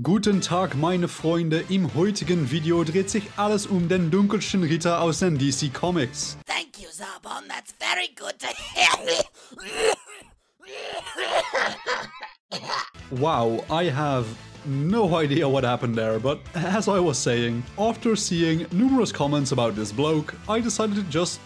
Guten Tag, meine Freunde. Im heutigen Video dreht sich alles um den dunkelsten Ritter aus den DC Comics. Thank you, Zarbon. That's very good to hear. Wow, I have no idea what happened there, but as I was saying, after seeing numerous comments about this bloke, I decided to just,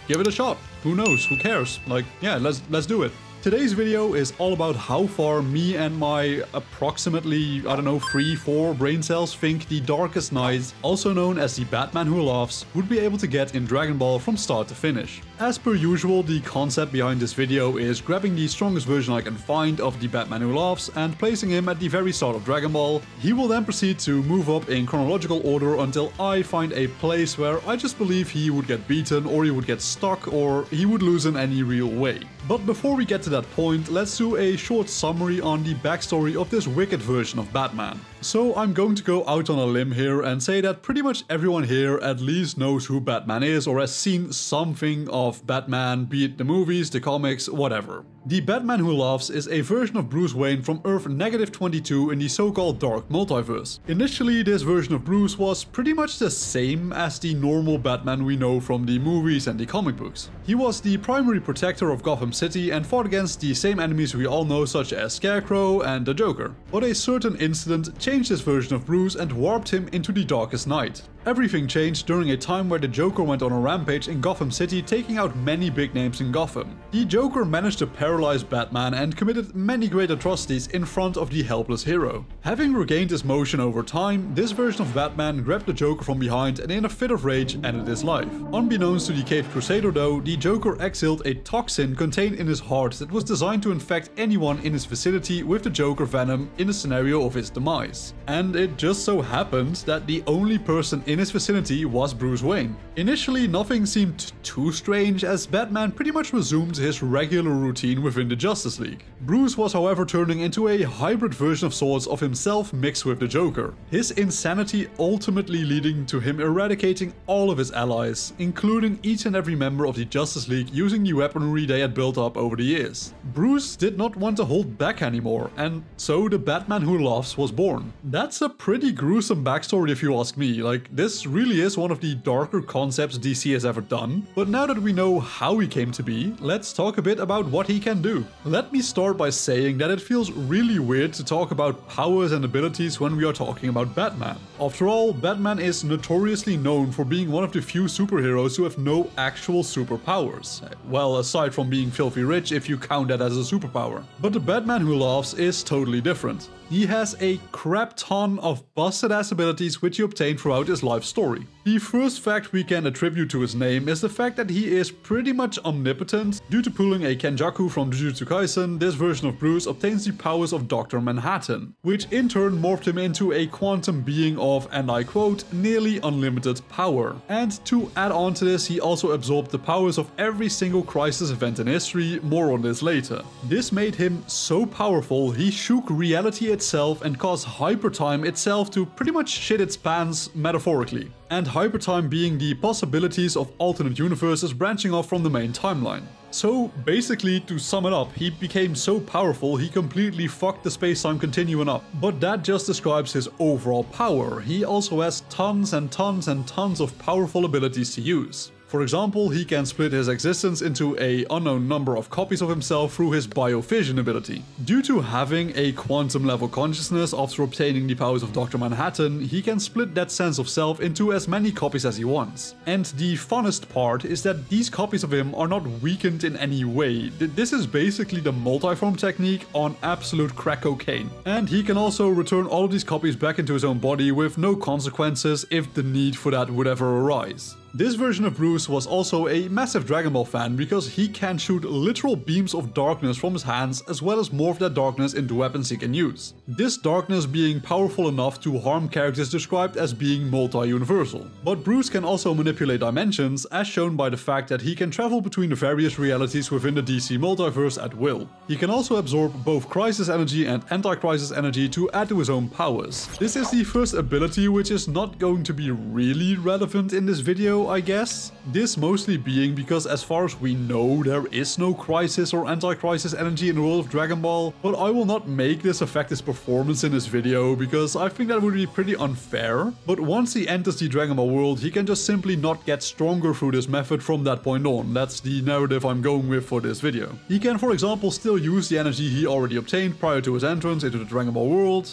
give it a shot. Who knows? Who cares? Like, yeah, let's do it. Today's video is all about how far me and my approximately, 3-4 brain cells think the Darkest Knight, also known as the Batman Who Laughs, would be able to get in Dragon Ball from start to finish. As per usual, the concept behind this video is grabbing the strongest version I can find of the Batman Who Laughs and placing him at the very start of Dragon Ball. He will then proceed to move up in chronological order until I find a place where I just believe he would get beaten, or he would get stuck, or he would lose in any real way. But before we get to that point, let's do a short summary on the backstory of this wicked version of Batman. So I'm going to go out on a limb here and say that pretty much everyone here at least knows who Batman is or has seen something of Batman, be it the movies, the comics, whatever. The Batman Who Laughs is a version of Bruce Wayne from Earth -22 in the so-called Dark Multiverse. Initially, this version of Bruce was pretty much the same as the normal Batman we know from the movies and the comic books. He was the primary protector of Gotham City and fought against the same enemies we all know, such as Scarecrow and the Joker. But a certain incident changed this version of Bruce and warped him into the Darkest Knight. Everything changed during a time where the Joker went on a rampage in Gotham City, taking out many big names in Gotham. The Joker managed to paralyze Batman and committed many great atrocities in front of the helpless hero. Having regained his motion over time, this version of Batman grabbed the Joker from behind and in a fit of rage ended his life. Unbeknownst to the Caped Crusader though, the Joker exhaled a toxin contained in his heart that was designed to infect anyone in his vicinity with the Joker venom in the scenario of his demise. And it just so happened that the only person in his vicinity was Bruce Wayne. Initially, nothing seemed too strange as Batman pretty much resumed his regular routine within the Justice League. Bruce was however turning into a hybrid version of sorts of himself mixed with the Joker. His insanity ultimately leading to him eradicating all of his allies, including each and every member of the Justice League using the weaponry they had built up over the years. Bruce did not want to hold back anymore, and so the Batman Who Laughs was born. That's a pretty gruesome backstory if you ask me. Like, this really is one of the darker concepts DC has ever done, but now that we know how he came to be, let's talk a bit about what he can do. Let me start by saying that it feels really weird to talk about powers and abilities when we are talking about Batman. After all, Batman is notoriously known for being one of the few superheroes who have no actual superpowers. Well, aside from being filthy rich, if you count that as a superpower. But the Batman Who Laughs is totally different. He has a crap ton of busted ass abilities which he obtained throughout his life story. The first fact we can attribute to his name is the fact that he is pretty much omnipotent. Due to pulling a Kenjaku from Jujutsu Kaisen, this version of Bruce obtains the powers of Dr. Manhattan, which in turn morphed him into a quantum being of, and I quote, nearly unlimited power. And to add on to this, he also absorbed the powers of every single crisis event in history, more on this later. This made him so powerful, he shook reality itself and caused Hypertime itself to pretty much shit its pants metaphorically. And Hypertime being the possibilities of alternate universes branching off from the main timeline. So basically, to sum it up, he became so powerful he completely fucked the space-time continuum up. But that just describes his overall power. He also has tons and tons and tons of powerful abilities to use. For example, he can split his existence into an unknown number of copies of himself through his Biovision ability. Due to having a quantum level consciousness after obtaining the powers of Dr. Manhattan, he can split that sense of self into as many copies as he wants. And the funnest part is that these copies of him are not weakened in any way. This is basically the multiform technique on absolute crack cocaine. And he can also return all of these copies back into his own body with no consequences if the need for that would ever arise. This version of Bruce was also a massive Dragon Ball fan because he can shoot literal beams of darkness from his hands as well as morph that darkness into weapons he can use. This darkness being powerful enough to harm characters described as being multi-universal. But Bruce can also manipulate dimensions, as shown by the fact that he can travel between the various realities within the DC multiverse at will. He can also absorb both Crisis Energy and Anti-Crisis Energy to add to his own powers. This is the first ability which is not going to be really relevant in this video, I guess. This mostly being because as far as we know, there is no Crisis or Anti-Crisis Energy in the world of Dragon Ball, but I will not make this affect his performance performance in this video because I think that would be pretty unfair. But once he enters the Dragon Ball world, he can just simply not get stronger through this method from that point on. That's the narrative I'm going with for this video. He can, for example, still use the energy he already obtained prior to his entrance into the Dragon Ball world.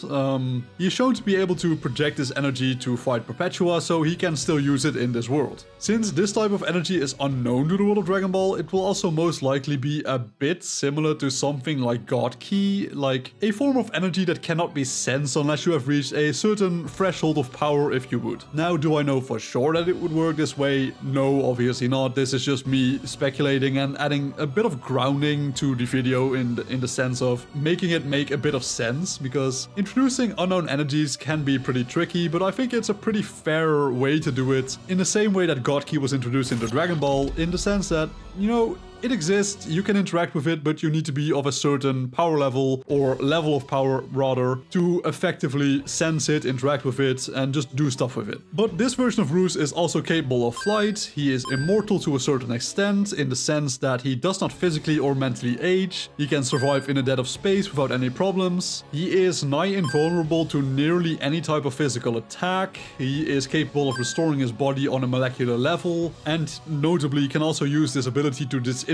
He is shown to be able to project his energy to fight Perpetua, so he can still use it in this world. Since this type of energy is unknown to the world of Dragon Ball, it will also most likely be a bit similar to something like God Ki, like a form of energy that cannot be sensed unless you have reached a certain threshold of power, if you would. Now, do I know for sure that it would work this way? No, obviously not. This is just me speculating and adding a bit of grounding to the video in the sense of making it make a bit of sense, because introducing unknown energies can be pretty tricky, but I think it's a pretty fair way to do it, in the same way that God Ki was introduced into Dragon Ball, in the sense that, you know, it exists, you can interact with it, but you need to be of a certain power level, or level of power rather, to effectively sense it, interact with it, and just do stuff with it. But this version of Bruce is also capable of flight. He is immortal to a certain extent, in the sense that he does not physically or mentally age. He can survive in the dead of space without any problems. He is nigh invulnerable to nearly any type of physical attack. He is capable of restoring his body on a molecular level, and notably can also use this ability to disintegrate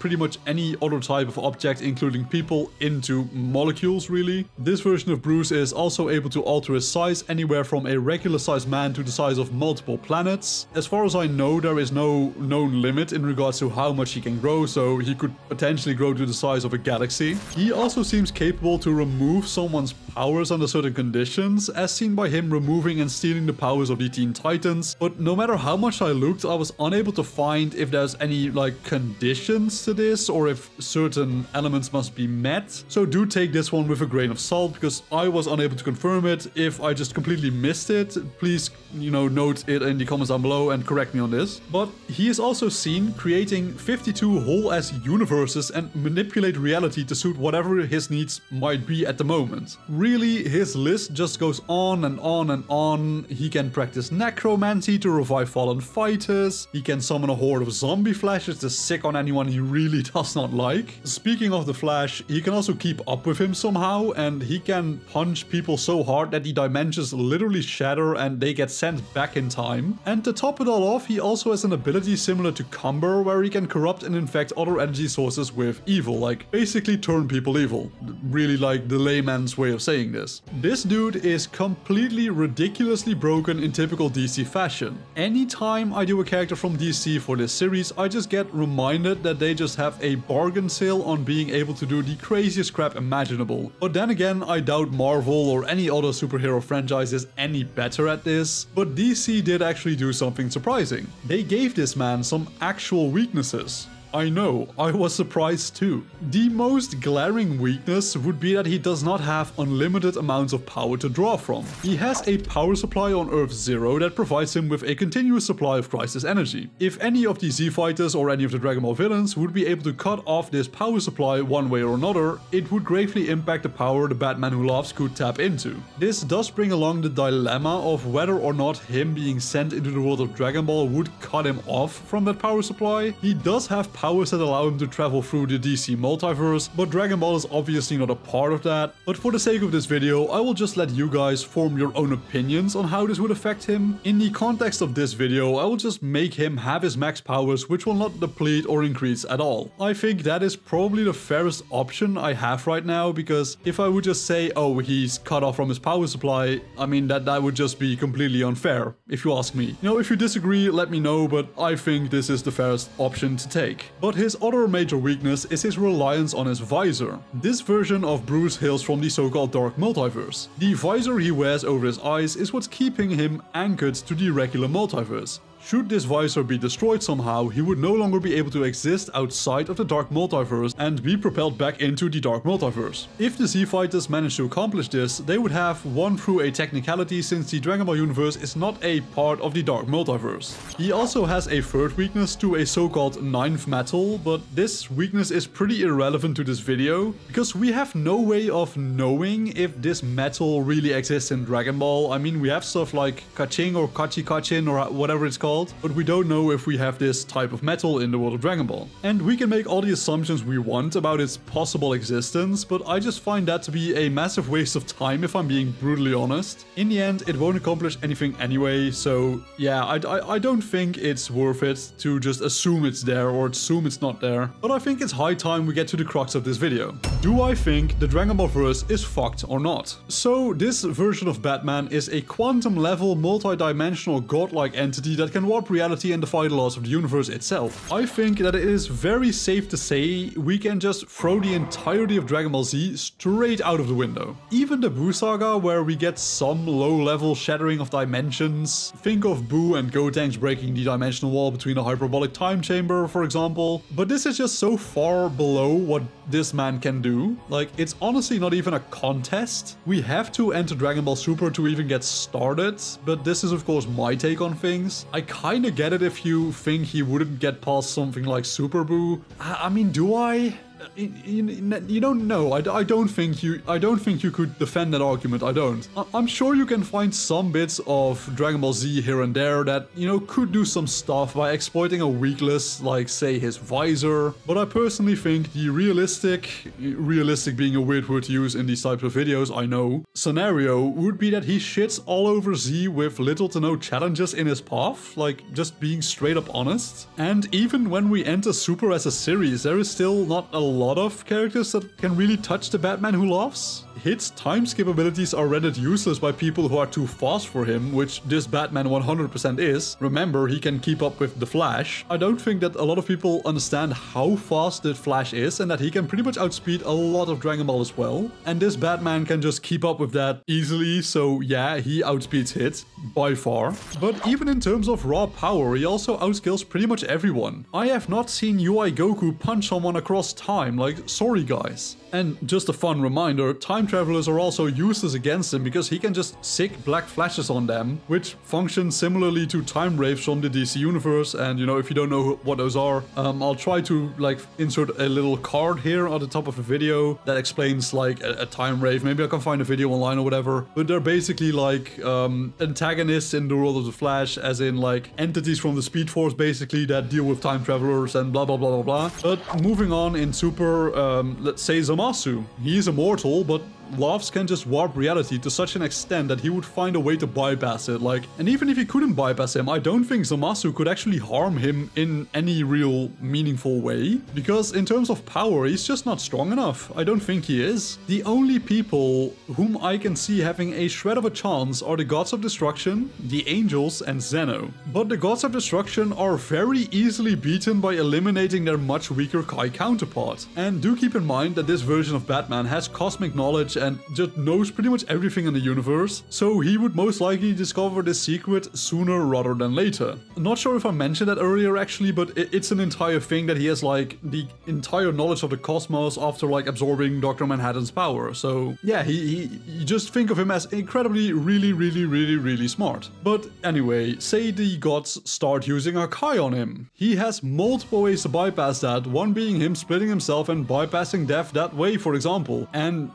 pretty much any other type of object, including people, into molecules, really. This version of Bruce is also able to alter his size anywhere from a regular sized man to the size of multiple planets. As far as I know, there is no known limit in regards to how much he can grow, so he could potentially grow to the size of a galaxy. He also seems capable to remove someone's powers under certain conditions, as seen by him removing and stealing the powers of the Teen Titans. But no matter how much I looked, I was unable to find if there's any like conditions to this, or if certain elements must be met. So do take this one with a grain of salt, because I was unable to confirm it. If I just completely missed it, please, you know, note it in the comments down below and correct me on this. But he is also seen creating 52 whole-ass universes and manipulate reality to suit whatever his needs might be at the moment. Really, his list just goes on and on and on. He can practice necromancy to revive fallen fighters. He can summon a horde of zombie flashes to sick on anyone he really does not like. Speaking of the Flash, he can also keep up with him somehow, and he can punch people so hard that the dimensions literally shatter and they get sent back in time. And to top it all off, he also has an ability similar to Cumber, where he can corrupt and infect other energy sources with evil, like basically turn people evil. Really like the layman's way of saying this. This dude is completely ridiculously broken in typical DC fashion. Anytime I do a character from DC for this series, I just get reminded that they just have a bargain sale on being able to do the craziest crap imaginable. But then again, I doubt Marvel or any other superhero franchise is any better at this. But DC did actually do something surprising. They gave this man some actual weaknesses. I know, I was surprised too. The most glaring weakness would be that he does not have unlimited amounts of power to draw from. He has a power supply on Earth Zero that provides him with a continuous supply of crisis energy. If any of the Z Fighters or any of the Dragon Ball villains would be able to cut off this power supply one way or another, it would greatly impact the power the Batman Who Laughs could tap into. This does bring along the dilemma of whether or not him being sent into the world of Dragon Ball would cut him off from that power supply. He does have powers that allow him to travel through the DC multiverse, but Dragon Ball is obviously not a part of that. But for the sake of this video, I will just let you guys form your own opinions on how this would affect him. In the context of this video, I will just make him have his max powers, which will not deplete or increase at all. I think that is probably the fairest option I have right now, because if I would just say, oh, he's cut off from his power supply, I mean, that would just be completely unfair, if you ask me. You know, if you disagree, let me know, but I think this is the fairest option to take. But his other major weakness is his reliance on his visor. This version of Bruce hails from the so-called Dark Multiverse. The visor he wears over his eyes is what's keeping him anchored to the regular multiverse. Should this visor be destroyed somehow, he would no longer be able to exist outside of the Dark Multiverse and be propelled back into the Dark Multiverse. If the Z Fighters manage to accomplish this, they would have won through a technicality, since the Dragon Ball universe is not a part of the Dark Multiverse. He also has a third weakness to a so-called ninth metal, but this weakness is pretty irrelevant to this video, because we have no way of knowing if this metal really exists in Dragon Ball. I mean, we have stuff like Kaching or Kachi Kachin or whatever it's called, world, but we don't know if we have this type of metal in the world of Dragon Ball. And we can make all the assumptions we want about its possible existence, but I just find that to be a massive waste of time if I'm being brutally honest. In the end, it won't accomplish anything anyway, so yeah, I don't think it's worth it to just assume it's there or assume it's not there. But I think it's high time we get to the crux of this video. Do I think the Dragon Ball verse is fucked or not? So this version of Batman is a quantum level multi-dimensional godlike entity that can warp reality and defy the laws of the universe itself. I think that it is very safe to say we can just throw the entirety of Dragon Ball Z straight out of the window. Even the Buu saga, where we get some low-level shattering of dimensions. Think of Buu and Gotenks breaking the dimensional wall between a hyperbolic time chamber, for example. But this is just so far below what this man can do. Like, it's honestly not even a contest. We have to enter Dragon Ball Super to even get started, but this is of course my take on things. I kinda get it if you think he wouldn't get past something like Super Buu. I mean, do I? You don't know. I don't think you could defend that argument. I don't. I'm sure you can find some bits of Dragon Ball Z here and there that, you know, could do some stuff by exploiting a weakness like, say, his visor. But I personally think the realistic being a weird word to use in these types of videos, I know, scenario would be that he shits all over Z with little to no challenges in his path, like just being straight up honest. And even when we enter Super as a series, there is still not a lot of characters that can really touch the Batman who laughs. His time skip abilities are rendered useless by people who are too fast for him, which this Batman 100% is. Remember, he can keep up with the Flash. I don't think that a lot of people understand how fast the Flash is and that he can pretty much outspeed a lot of Dragon Ball as well. And this Batman can just keep up with that easily, so yeah, he outspeeds Hit by far. But even in terms of raw power, he also outskills pretty much everyone. I have not seen UI Goku punch someone across time, like, sorry guys. And just a fun reminder, time travelers are also useless against him because he can just sick black flashes on them, which function similarly to time wraiths from the DC universe. And you know, if you don't know what those are, I'll try to like insert a little card here on the top of the video that explains like a time wraith. Maybe I can find a video online or whatever, but they're basically like antagonists in the world of the Flash, as in like entities from the Speed Force basically that deal with time travelers and blah blah blah blah blah. But moving on in Super, let's say Zamasu. He's immortal, but Laughs can just warp reality to such an extent that he would find a way to bypass it, like, and even if he couldn't bypass him, I don't think Zamasu could actually harm him in any real meaningful way, because in terms of power, he's just not strong enough. I don't think he is. The only people whom I can see having a shred of a chance are the Gods of Destruction, the Angels, and Zeno. But the Gods of Destruction are very easily beaten by eliminating their much weaker Kai counterpart. And do keep in mind that this version of Batman has cosmic knowledge and just knows pretty much everything in the universe, so he would most likely discover this secret sooner rather than later. I'm not sure if I mentioned that earlier actually, but it's an entire thing that he has like the entire knowledge of the cosmos after like absorbing Dr. Manhattan's power. So yeah, you just think of him as incredibly really smart. But anyway, say the gods start using a Kai on him. He has multiple ways to bypass that, one being him splitting himself and bypassing death that way, for example. And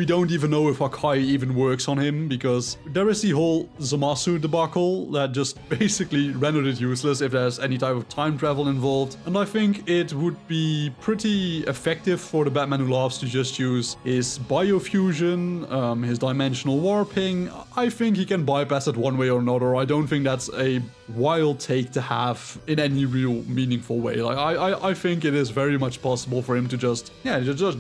we don't even know if Hakai even works on him, because there is the whole Zamasu debacle that just basically rendered it useless if there's any type of time travel involved. And I think it would be pretty effective for the Batman Who Laughs to just use his biofusion, his dimensional warping. I think he can bypass it one way or another. I don't think that's a wild take to have in any real meaningful way. Like I think it is very much possible for him to just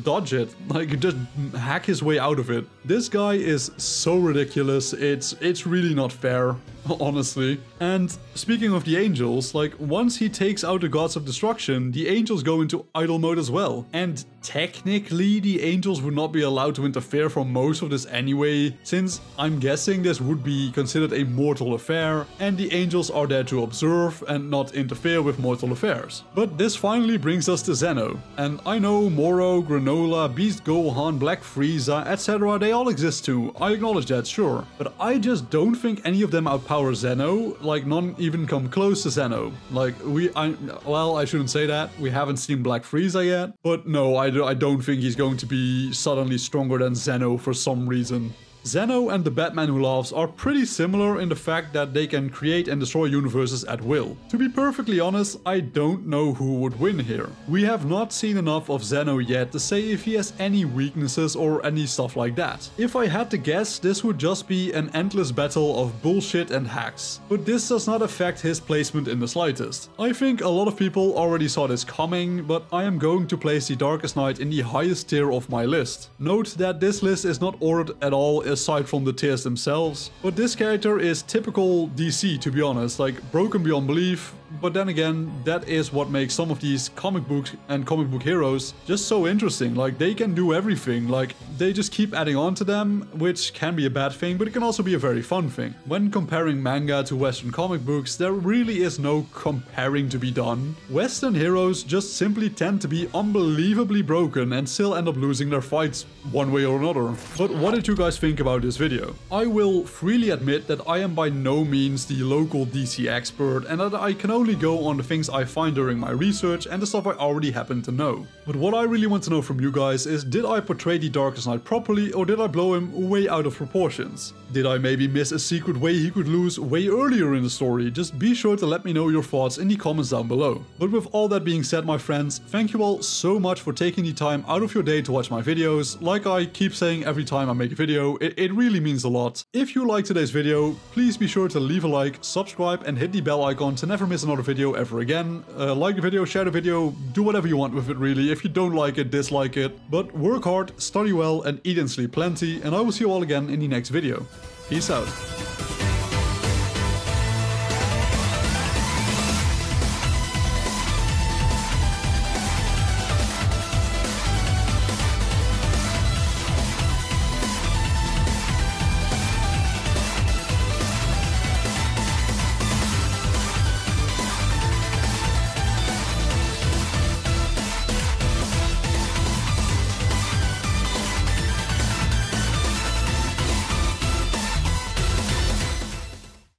dodge it, like just hack his way out of it. This guy is so ridiculous. It's really not fair, honestly. And speaking of the Angels, like once he takes out the Gods of Destruction, the Angels go into idle mode as well. And technically the Angels would not be allowed to interfere for most of this anyway, since I'm guessing this would be considered a mortal affair, and the Angels are there to observe and not interfere with mortal affairs. But this finally brings us to Zeno. And I know Moro, Granola, Beast Gohan, Black Frieza, etc. they all exist too. I acknowledge that, sure. But I just don't think any of them outpower Zeno. Like none even come close to Zeno. Like well, I shouldn't say that. We haven't seen Black Frieza yet. But no, I don't think he's going to be suddenly stronger than Zeno for some reason. Zeno and the Batman Who Laughs are pretty similar in the fact that they can create and destroy universes at will. To be perfectly honest, I don't know who would win here. We have not seen enough of Zeno yet to say if he has any weaknesses or any stuff like that. If I had to guess, this would just be an endless battle of bullshit and hacks. But this does not affect his placement in the slightest. I think a lot of people already saw this coming, but I am going to place the Darkest Knight in the highest tier of my list. Note that this list is not ordered at all aside from the tiers themselves, but this character is typical DC, to be honest, like broken beyond belief. But then again, that is what makes some of these comic books and comic book heroes just so interesting. Like, they can do everything, like they just keep adding on to them, which can be a bad thing, but it can also be a very fun thing. When comparing manga to Western comic books, there really is no comparing to be done. Western heroes just simply tend to be unbelievably broken and still end up losing their fights one way or another. But what did you guys think about this video? I will freely admit that I am by no means the local DC expert and that I can only go on the things I find during my research and the stuff I already happen to know. But what I really want to know from you guys is, did I portray the Darkest Knight properly, or did I blow him way out of proportions? Did I maybe miss a secret way he could lose way earlier in the story? Just be sure to let me know your thoughts in the comments down below. But with all that being said, my friends, thank you all so much for taking the time out of your day to watch my videos. Like I keep saying every time I make a video, it really means a lot. If you liked today's video, please be sure to leave a like, subscribe and hit the bell icon to never miss another video ever again. Like the video, share the video, do whatever you want with it really. If you don't like it, dislike it. But work hard, study well and eat and sleep plenty, and I will see you all again in the next video. Peace out.